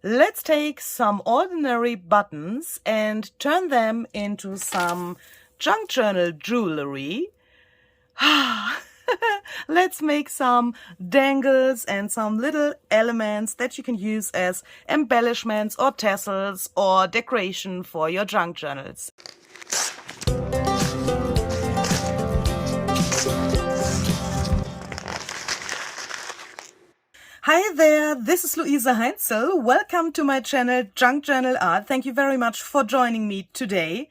let's take some ordinary buttons and turn them into some junk journal jewelry. Let's make some dangles and some little elements that you can use as embellishments or tassels or decoration for your junk journals. Hi there, this is Luise Heinzel. Welcome to my channel Junk Journal Art. Thank you very much for joining me today.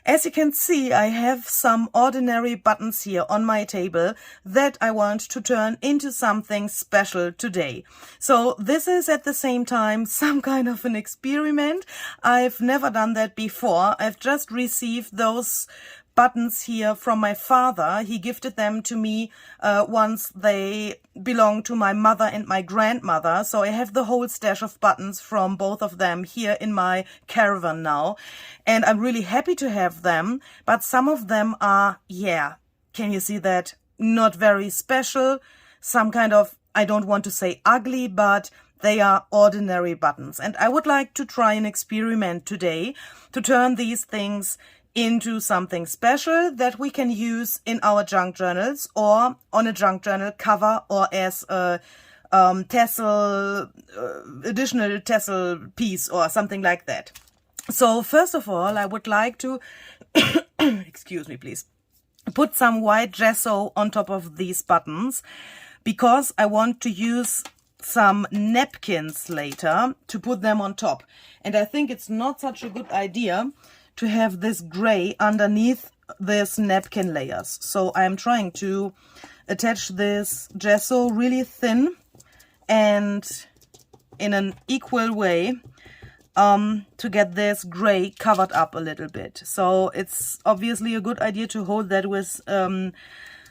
As you can see, I have some ordinary buttons here on my table that I want to turn into something special today. So this is at the same time some kind of an experiment. I've never done that before. I've just received those buttons here from my father. He gifted them to me once they belonged to my mother and my grandmother. So I have the whole stash of buttons from both of them here in my caravan now. And I'm really happy to have them. But some of them are, can you see that? Not very special. Some kind of, I don't want to say ugly, but they are ordinary buttons. And I would like to try an experiment today to turn these things into something special that we can use in our junk journals or on a junk journal cover or as a tassel, additional tassel piece or something like that. So first of all, I would like to, excuse me please, put some white gesso on top of these buttons because I want to use some napkins later to put them on top. And I think it's not such a good idea to have this gray underneath this napkin layers. So I'm trying to attach this gesso really thin and in an equal way to get this gray covered up a little bit. So it's obviously a good idea to hold that with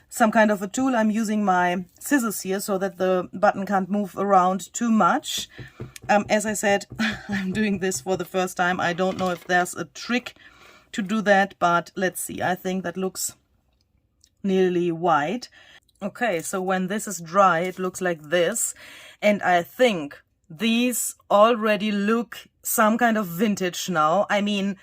some kind of a tool. I'm using my scissors here so that the button can't move around too much. As I said, I'm doing this for the first time. I don't know if there's a trick to do that, but let's see. I think that looks nearly white. Okay, so when this is dry, it looks like this. And I think these already look some kind of vintage now. I mean,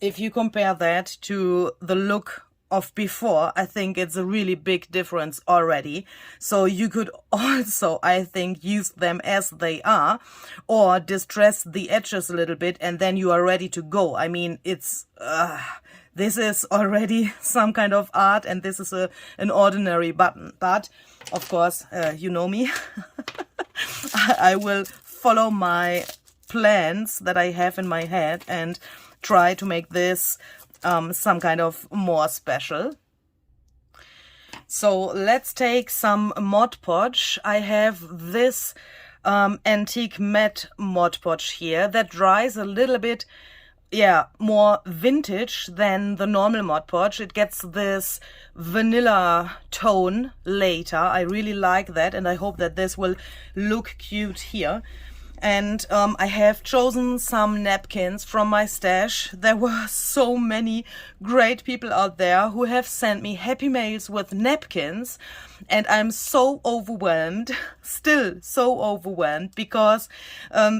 if you compare that to the look of before, I think it's a really big difference already. So you could also, I think, use them as they are or distress the edges a little bit and then you are ready to go. I mean, it's this is already some kind of art and this is an ordinary button. But of course, you know me, I will follow my plans that I have in my head and try to make this some kind of more special. So let's take some Mod Podge. I have this antique matte Mod Podge here that dries a little bit, more vintage than the normal Mod Podge. It gets this vanilla tone later. I really like that and I hope that this will look cute here. And I have chosen some napkins from my stash. There were so many great people out there who have sent me happy mails with napkins. And I'm so overwhelmed, still so overwhelmed, because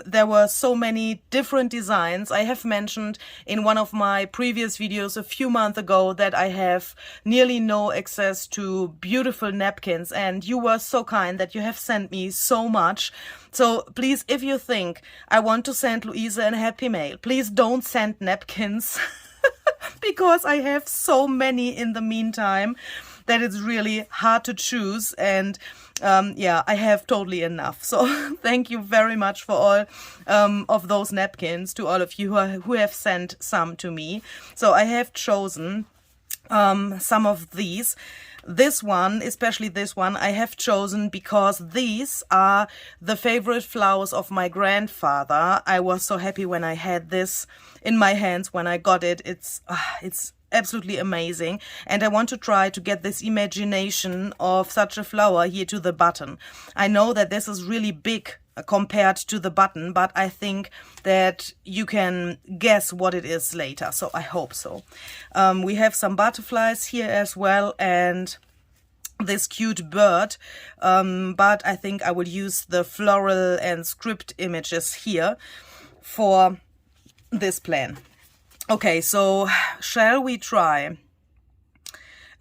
there were so many different designs. I have mentioned in one of my previous videos a few months ago that I have nearly no access to beautiful napkins. And you were so kind that you have sent me so much. So please, if you think I want to send Luise a happy mail, please don't send napkins because I have so many in the meantime that it's really hard to choose. And I have totally enough. So thank you very much for all of those napkins, to all of you who have sent some to me. So I have chosen some of these. This one, especially this one, I have chosen because these are the favorite flowers of my grandfather. I was so happy when I had this in my hands when I got it. It's absolutely amazing, and I want to try to get this imagination of such a flower here to the button. I know that this is really big compared to the button, but I think that you can guess what it is later, so I hope so. We have some butterflies here as well, and this cute bird, but I think I will use the floral and script images here for this plan. Okay, so shall we try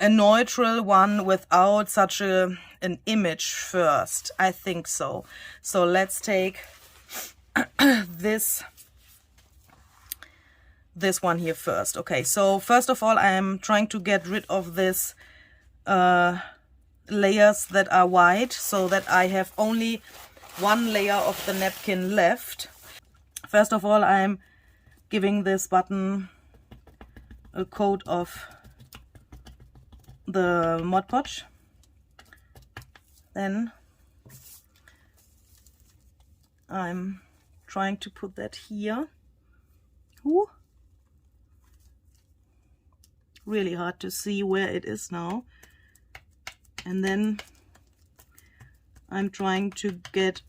a neutral one without such an image first? I think so. So let's take this one here first. Okay, so first of all, I am trying to get rid of this layers that are white, so that I have only one layer of the napkin left. First of all, I'm giving this button a coat of the Mod Podge. Then I'm trying to put that here. Ooh. Really hard to see where it is now. And then I'm trying to get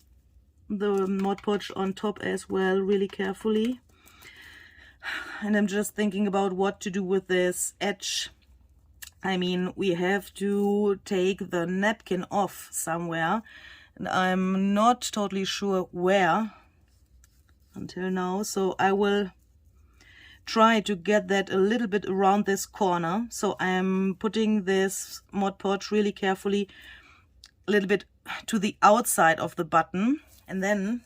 the Mod Podge on top as well, really carefully. And I'm just thinking about what to do with this edge. I mean, we have to take the napkin off somewhere, and I'm not totally sure where until now. So I will try to get that a little bit around this corner. So I'm putting this Mod Podge really carefully a little bit to the outside of the button, and then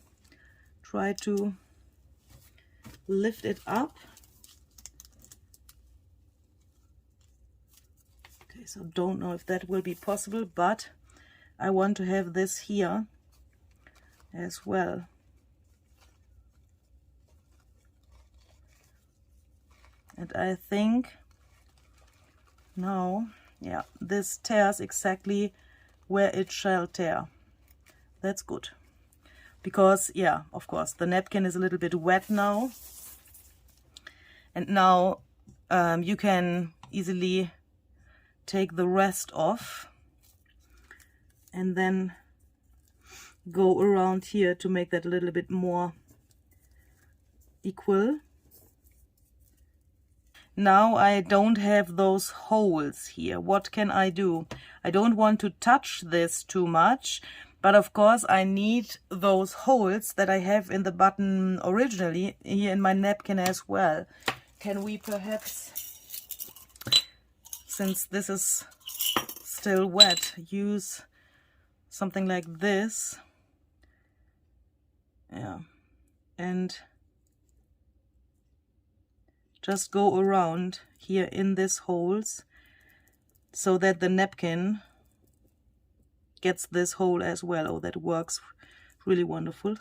try to lift it up. Okay, so don't know if that will be possible, but I want to have this here as well. And I think now, yeah, this tears exactly where it shall tear. That's good. Because, yeah, of course, the napkin is a little bit wet now. And now you can easily take the rest off and then go around here to make that a little bit more equal. Now I don't have those holes here. What can I do? I don't want to touch this too much, but of course I need those holes that I have in the button originally here in my napkin as well. Can we perhaps, since this is still wet, use something like this? Yeah, and just go around here in these holes so that the napkin gets this hole as well. Oh, that works really wonderful.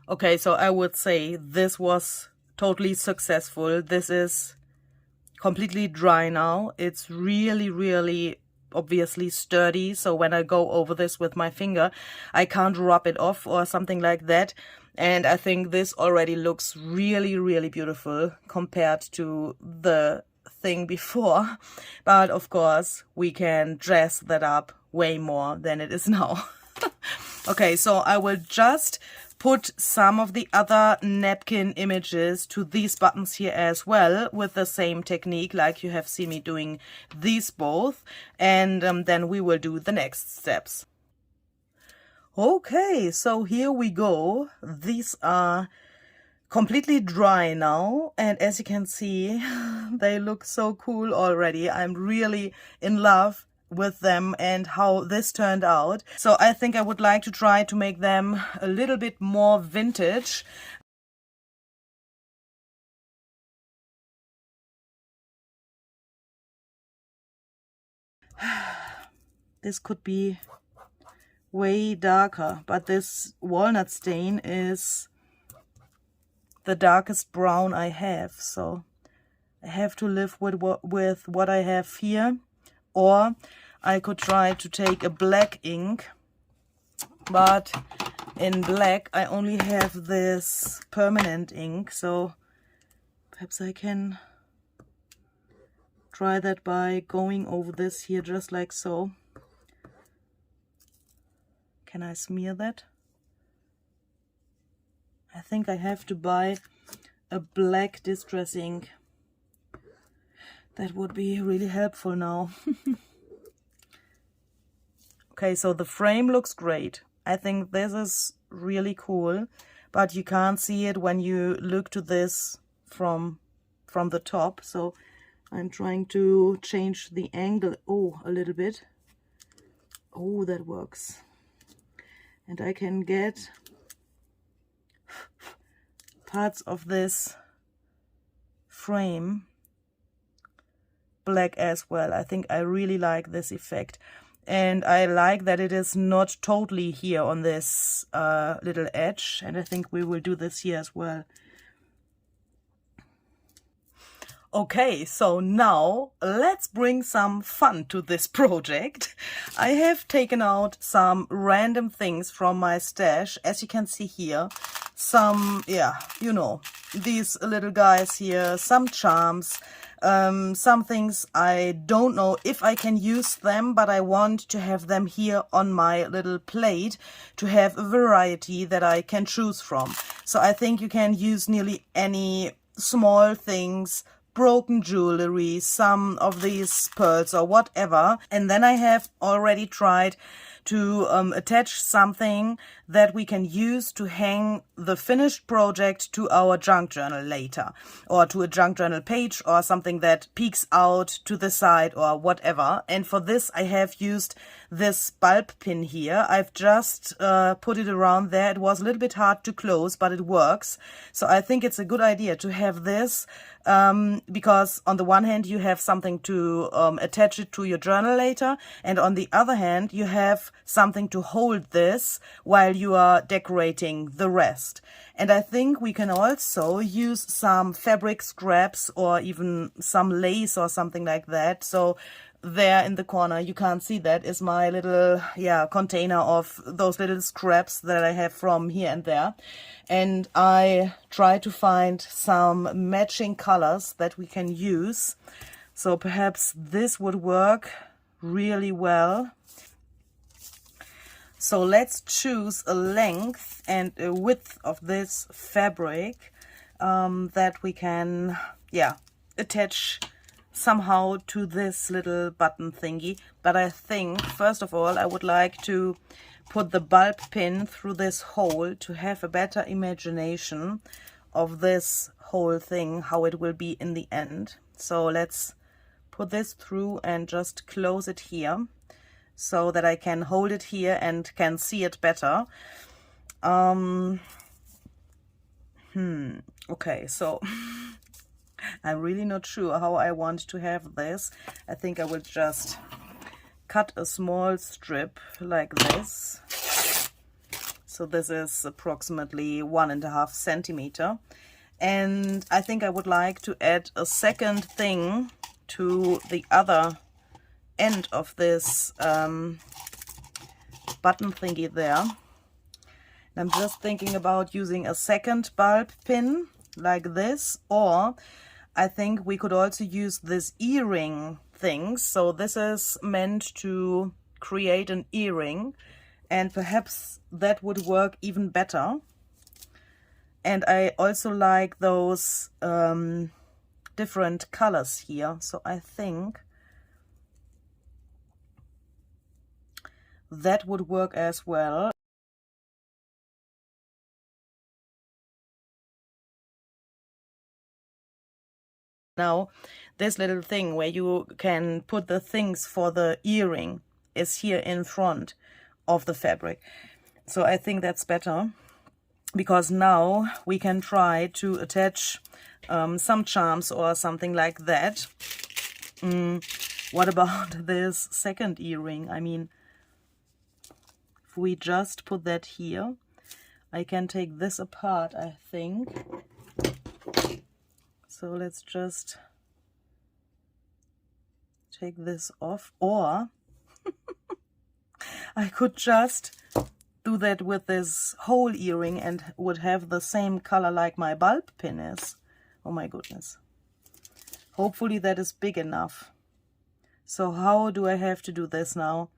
Okay, so I would say this was totally successful. This is completely dry now. It's really, really obviously sturdy, so when I go over this with my finger, I can't rub it off or something like that. And I think this already looks really, really beautiful compared to the thing before. But of course, we can dress that up way more than it is now. Okay, so I will just put some of the other napkin images to these buttons here as well with the same technique like you have seen me doing these both. And then we will do the next steps. Okay, so here we go. These are completely dry now, and as you can see, they look so cool already. I'm really in love with them and how this turned out. So I think I would like to try to make them a little bit more vintage. This could be way darker, but this walnut stain is the darkest brown I have, so I have to live with what I have here. Or I could try to take a black ink, but in black I only have this permanent ink, so perhaps I can try that by going over this here just like so. Can I smear that? I think I have to buy a black distress ink That would be really helpful now. Okay, so the frame looks great. I think this is really cool, but you can't see it when you look to this from the top. So I'm trying to change the angle, a little bit. Oh, that works. And I can get parts of this frame black as well. I think I really like this effect. And I like that it is not totally here on this little edge. And I think we will do this here as well. Okay, so now let's bring some fun to this project. I have taken out some random things from my stash, as you can see here. Some, you know, these little guys here, some charms, some things I don't know if I can use them, but I want to have them here on my little plate to have a variety that I can choose from. So I think you can use nearly any small things, broken jewelry, some of these pearls or whatever. And then I have already tried to attach something that we can use to hang the finished project to our junk journal later, or to a junk journal page, or something that peeks out to the side or whatever. And for this I have used this bulb pin here. I've just put it around there. It was a little bit hard to close, but it works. So I think it's a good idea to have this because on the one hand you have something to attach it to your journal later, and on the other hand you have something to hold this while you are decorating the rest. And I think we can also use some fabric scraps or even some lace or something like that. So there in the corner, you can't see that, is my little container of those little scraps that I have from here and there. And I try to find some matching colors that we can use. So perhaps this would work really well. So let's choose a length and a width of this fabric that we can attach somehow to this little button thingy. But I think first of all I would like to put the bulb pin through this hole to have a better imagination of this whole thing, how it will be in the end. So let's put this through and just close it here so that I can hold it here and can see it better. Okay, so I'm really not sure how I want to have this. I think I will just cut a small strip like this. So this is approximately 1.5 centimeter. And I think I would like to add a second thing to the other end of this button thingy there. And I'm just thinking about using a second bulb pin like this, or I think we could also use this earring thing. So this is meant to create an earring, and perhaps that would work even better. And I also like those different colors here, so I think that would work as well. Now, this little thing where you can put the things for the earring is here in front of the fabric. So I think that's better, because now we can try to attach some charms or something like that. What about this second earring? I mean, if we just put that here, I can take this apart, I think. So let's just take this off, or I could just do that with this whole earring and would have the same color like my bulb pin is. Oh my goodness. Hopefully that is big enough. So how do I have to do this now?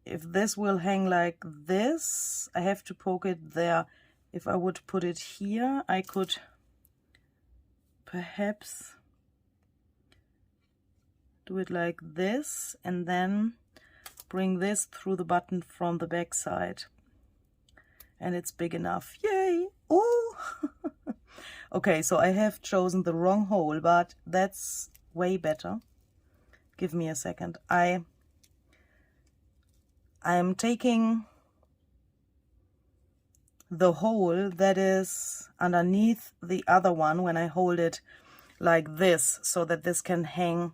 If this will hang like this, I have to poke it there. If I would put it here, I could perhaps do it like this, and then bring this through the button from the back side. And it's big enough. Yay! Oh! Okay, so I have chosen the wrong hole, but that's way better. Give me a second. I am taking the hole that is underneath the other one when I hold it like this, so that this can hang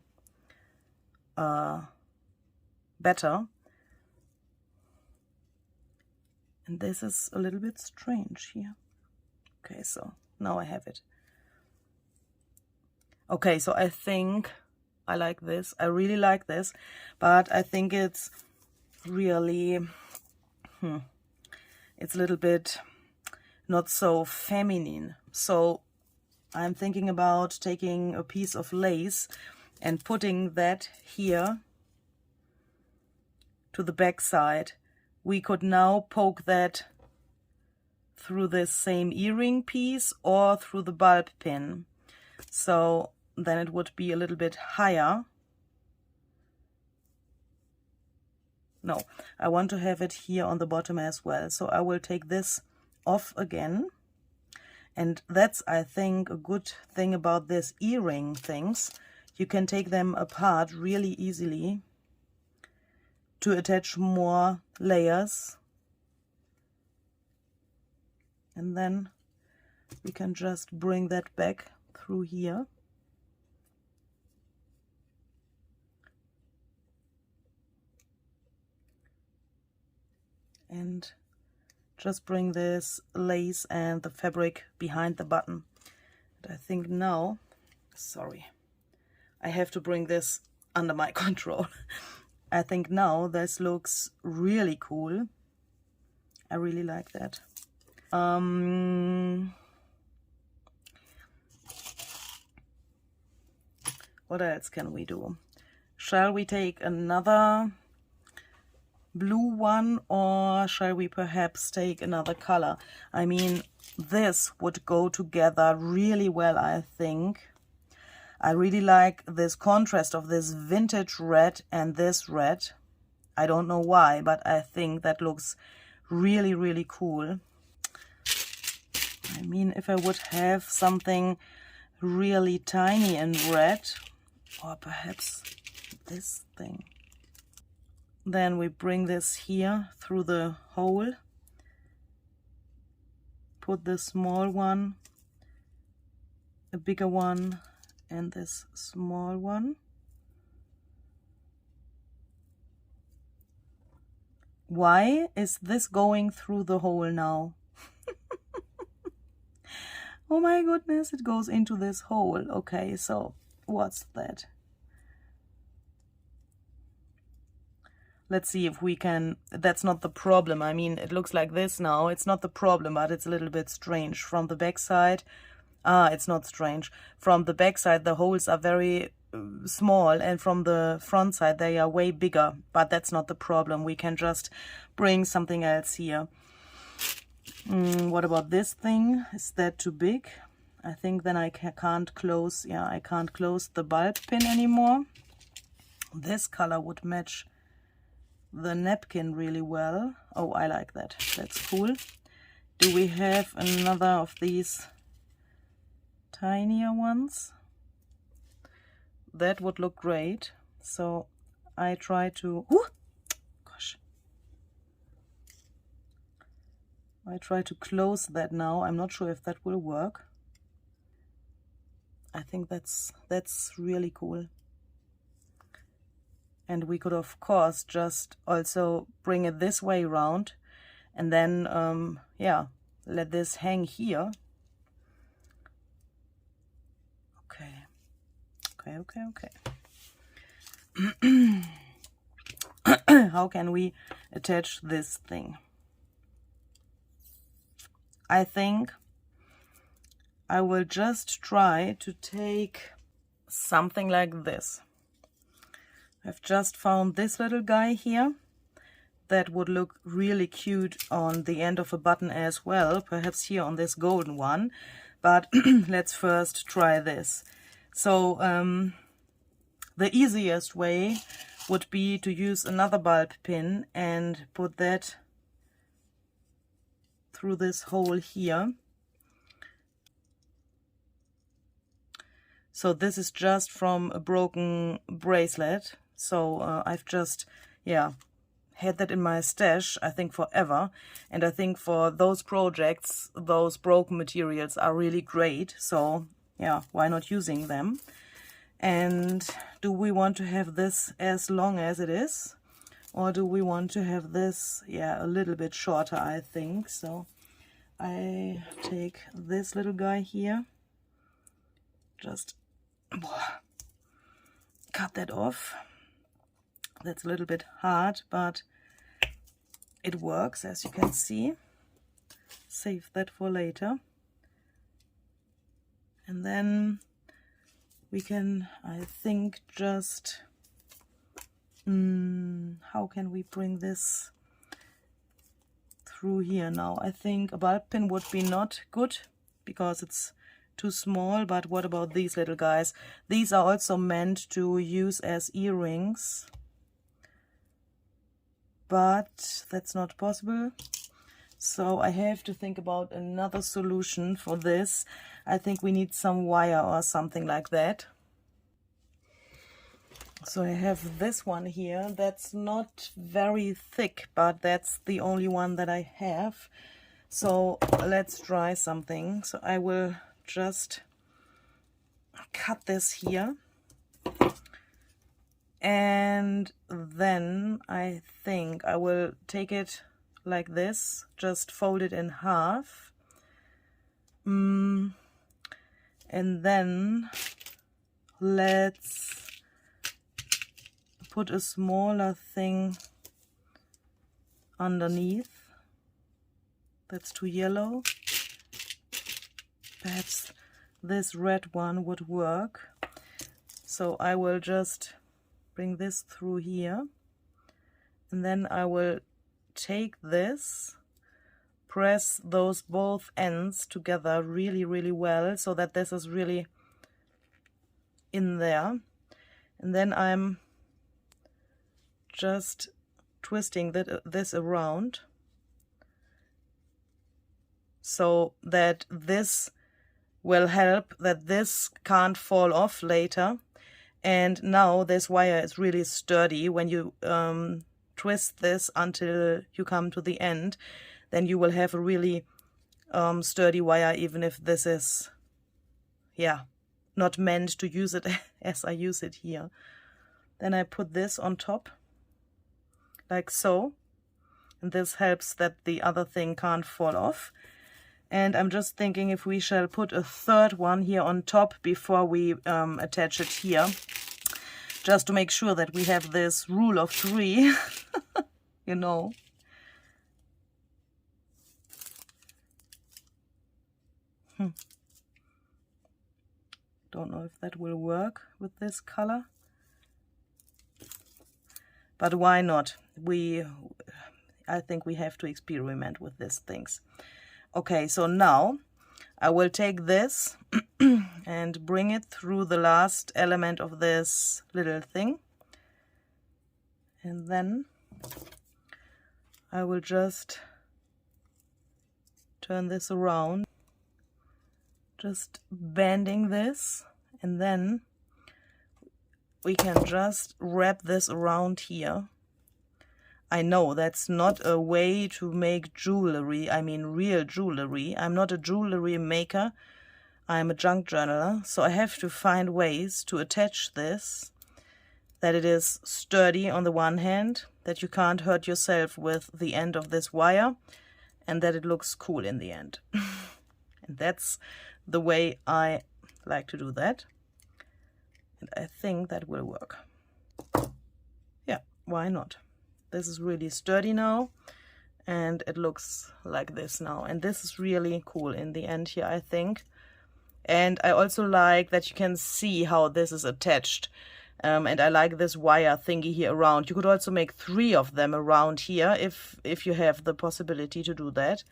better. And this is a little bit strange here. Okay, so now I have it. Okay, so I think I like this. I really like this, but I think it's really, it's a little bit not so feminine. So I'm thinking about taking a piece of lace and putting that here to the back side. We could now poke that through this same earring piece or through the bulb pin. So then it would be a little bit higher. No, I want to have it here on the bottom as well. So I will take this off again. And that's, I think, a good thing about this earring things. You can take them apart really easily to attach more layers. And then we can just bring that back through here. And just bring this lace and the fabric behind the button. And I think now, sorry, I have to bring this under my control. I think now this looks really cool. I really like that. What else can we do? Shall we take another blue one, or shall we perhaps take another color? I mean, this would go together really well, I think. I really like this contrast of this vintage red and this red. I don't know why, but I think that looks really, really cool. I mean, if I would have something really tiny in red, or perhaps this thing. Then we bring this here through the hole, put the small one, a bigger one, and this small one. Why is this going through the hole now? Oh my goodness, it goes into this hole. Okay, so what's that? Let's see if we can, that's not the problem. I mean, it looks like this now. It's not the problem, but it's a little bit strange. From the back side, it's not strange. From the back side, the holes are very small, and from the front side, they are way bigger. But that's not the problem. We can just bring something else here. What about this thing? Is that too big? I think then I can't close, yeah, I can't close the bulb pin anymore. This color would match the napkin really well. Oh, I like that. That's cool. Do we have another of these tinier ones? That would look great. So I try to, I try to close that now. I'm not sure if that will work. I think that's really cool. And we could, of course, just also bring it this way around, and then, yeah, let this hang here. Okay. How can we attach this thing? I think I will just try to take something like this. I've just found this little guy here that would look really cute on the end of a button as well, perhaps here on this golden one, but let's first try this. So the easiest way would be to use another bulb pin and put that through this hole here. So this is just from a broken bracelet. So I've just, yeah, had that in my stash, I think forever. And I think for those projects, those broken materials are really great. So yeah, why not using them? And do we want to have this as long as it is? Or do we want to have this, yeah, a little bit shorter, I think. So I take this little guy here, just cut that off. That's a little bit hard, but it works, as you can see. Save that for later. And then we can, I think, just how can we bring this through here now? I think a bulb pin would be not good because it's too small, but what about these little guys? These are also meant to use as earrings, but that's not possible. So I have to think about another solution for this. I think we need some wire or something like that. So I have this one here. That's not very thick, but that's the only one that I have. So let's try something. So I will just cut this here. And then I think I will take it like this, just fold it in half. And then let's put a smaller thing underneath. That's too yellow. Perhaps this red one would work. So I will just bring this through here, and then I will take this, press those both ends together really, really well so that this is really in there. And then I'm just twisting this around so that this will help that this can't fall off later. And now this wire is really sturdy. When you twist this until you come to the end, then you will have a really sturdy wire, even if this is, yeah, not meant to use it as I use it here. Then I put this on top, like so, and this helps that the other thing can't fall off. And I'm just thinking if we shall put a third one here on top before we attach it here, just to make sure that we have this rule of 3, you know. Don't know if that will work with this color, but why not? I think we have to experiment with these things. Okay, so now I will take this and bring it through the last element of this little thing. And then I will just turn this around, just bending this, and then we can just wrap this around here. I know that's not a way to make jewelry, I mean real jewelry. I'm not a jewelry maker, I'm a junk journaler, so I have to find ways to attach this, that it is sturdy on the one hand, that you can't hurt yourself with the end of this wire, and that it looks cool in the end. And that's the way I like to do that. And I think that will work. Yeah, why not? This is really sturdy now, and it looks like this now. And this is really cool in the end here, I think. And I also like that you can see how this is attached. And I like this wire thingy here around. You could also make 3 of them around here if you have the possibility to do that.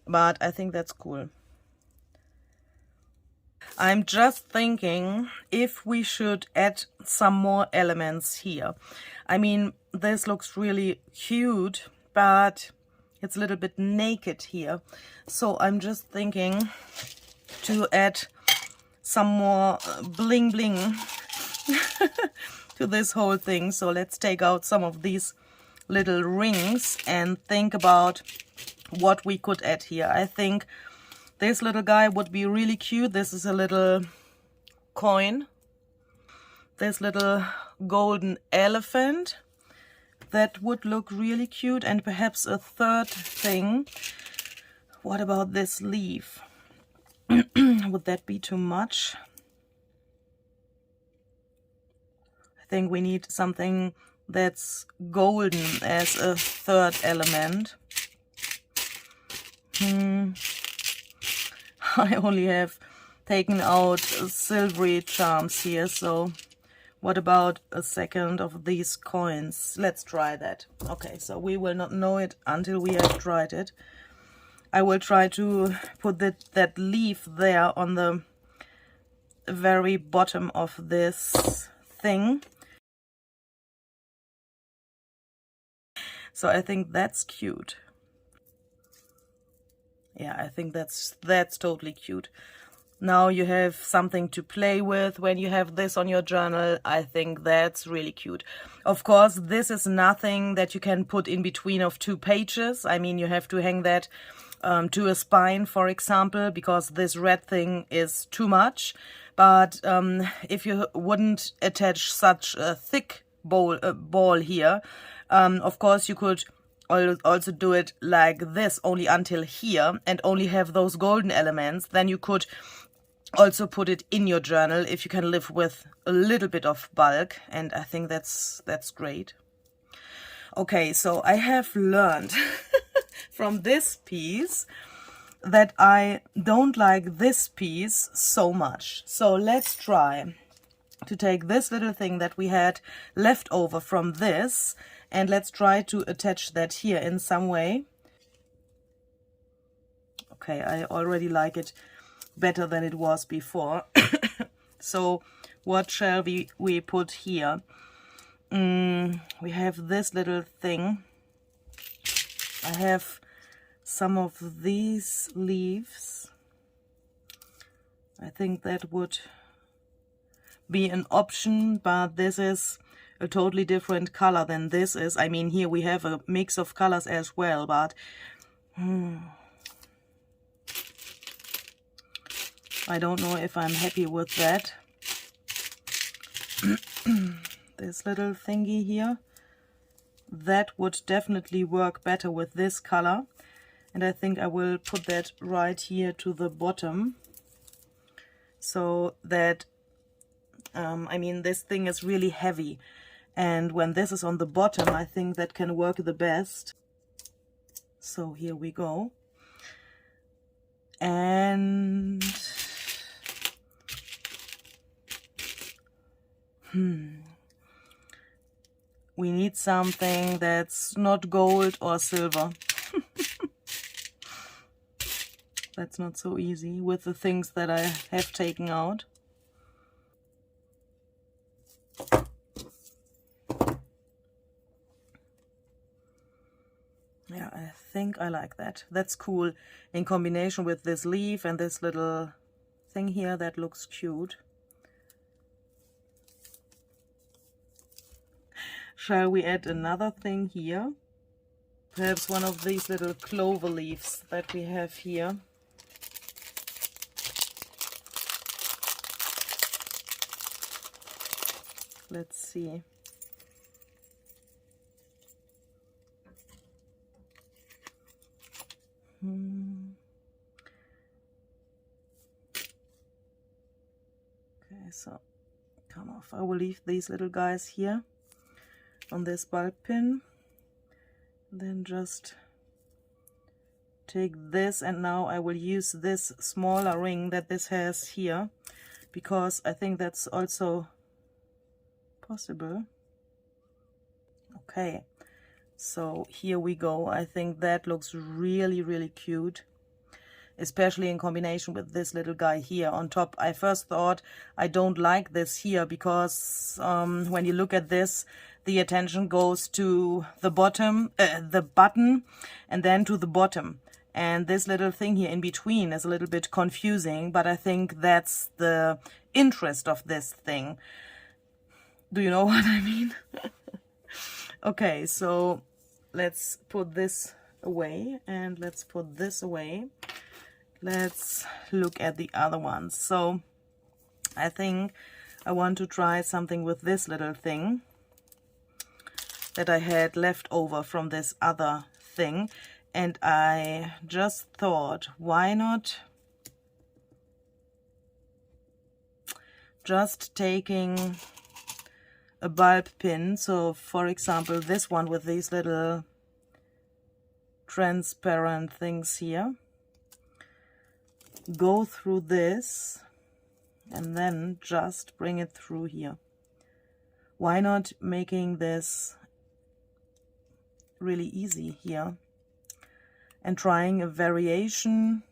But I think that's cool. I'm just thinking if we should add some more elements here. I mean, this looks really cute, but it's a little bit naked here. So I'm just thinking to add some more bling bling to this whole thing. So let's take out some of these little rings and think about what we could add here. I think this little guy would be really cute. This is a little coin. This little golden elephant. That would look really cute. And perhaps a third thing. What about this leaf? Would that be too much? I think we need something that's golden as a third element. I only have taken out silvery charms here, so what about a second of these coins? Let's try that. Okay, so we will not know it until we have tried it. I will try to put that leaf there on the very bottom of this thing. So I think that's cute. Yeah, I think that's totally cute. Now you have something to play with when you have this on your journal. I think that's really cute. Of course, this is nothing that you can put in between of 2 pages. I mean, you have to hang that to a spine, for example, because this red thing is too much. But if you wouldn't attach such a thick ball here, of course you could also do it like this, only until here, and only have those golden elements. Then you could also put it in your journal if you can live with a little bit of bulk, and I think that's great. Okay, so I have learned from this piece that I don't like this piece so much. So let's try to take this little thing that we had left over from this, and let's try to attach that here in some way. Okay, I already like it better than it was before. So what shall we put here? We have this little thing. I have some of these leaves. I think that would be an option, but this is a totally different color than this is. I mean, here we have a mix of colors as well, but I don't know if I'm happy with that. This little thingy here, that would definitely work better with this color, and I think I will put that right here to the bottom, so that I mean, this thing is really heavy, and when this is on the bottom, I think that can work the best. So here we go. And we need something that's not gold or silver. That's not so easy with the things that I have taken out. Yeah, I think I like that. That's cool in combination with this leaf and this little thing here. That looks cute. Shall we add another thing here? Perhaps one of these little clover leaves that we have here. Let's see. Okay, so come off. I will leave these little guys here on this bulb pin. Then just take this, and now I will use this smaller ring that this has here, because I think that's also possible. Okay, so here we go. I think that looks really, really cute. especially in combination with this little guy here on top. I first thought I don't like this here because when you look at this, the attention goes to the bottom, the button, and then to the bottom. And this little thing here in between is a little bit confusing, but I think that's the interest of this thing. Do you know what I mean? Okay, so let's put this away and let's put this away. Let's look at the other ones. So I think I want to try something with this little thing that I had left over from this other thing. And I just thought, why not just taking a bulb pin, so for example this one with these little transparent things here, go through this and then just bring it through here. Why not making this really easy here and trying a variation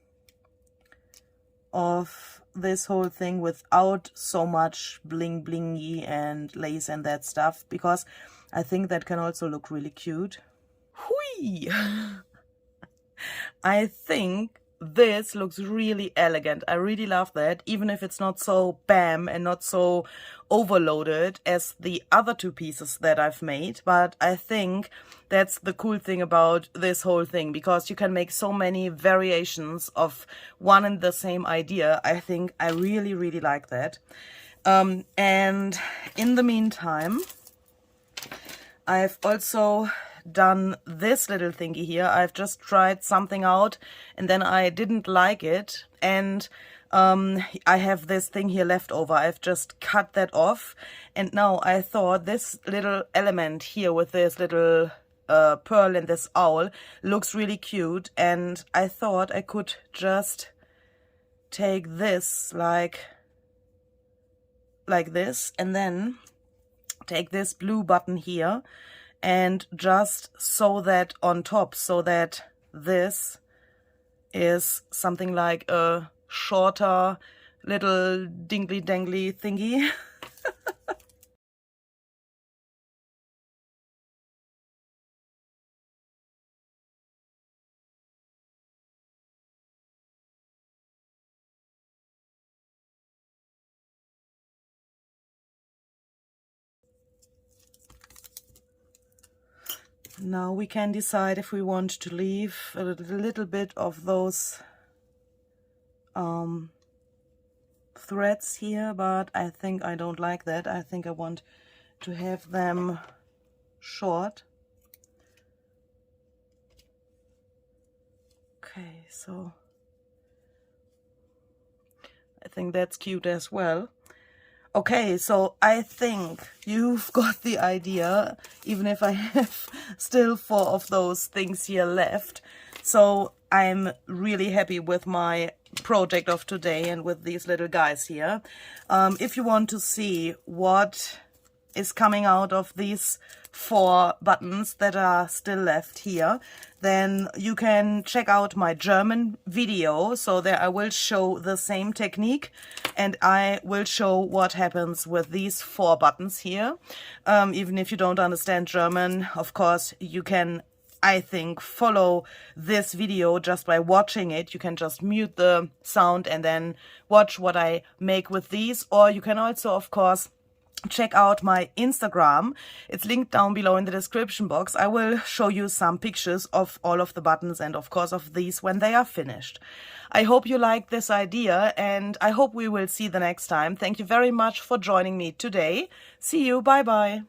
of this whole thing without so much bling blingy and lace and that stuff, because I think that can also look really cute. Hui! I think this looks really elegant. I really love that, even if it's not so bam and not so overloaded as the other two pieces that I've made. But I think that's the cool thing about this whole thing, because you can make so many variations of one and the same idea. I think I really, really like that. And in the meantime, I've also done this little thingy here. I've just tried something out and then I didn't like it, and I have this thing here left over. I've just cut that off, and now I thought this little element here with this little pearl and this owl looks really cute, and I thought I could just take this like this, and then take this blue button here and just sew that on top, so that this is something like a shorter little dingly dangly thingy. Now we can decide if we want to leave a little bit of those threads here, but I think I don't like that. I think I want to have them short. Okay, so I think that's cute as well. Okay, so I think you've got the idea, even if I have still 4 of those things here left. So I'm really happy with my project of today and with these little guys here. If you want to see what is coming out of these 4 buttons that are still left here, then you can check out my German video. So there I will show the same technique, and I will show what happens with these 4 buttons here. Even if you don't understand German, of course, you can, I think, follow this video just by watching it. You can just mute the sound and then watch what I make with these, or you can also, of course, check out my Instagram. It's linked down below in the description box. I will show you some pictures of all of the buttons and of course of these when they are finished. I hope you liked this idea, and I hope we will see the next time. Thank you very much for joining me today. See you. Bye bye.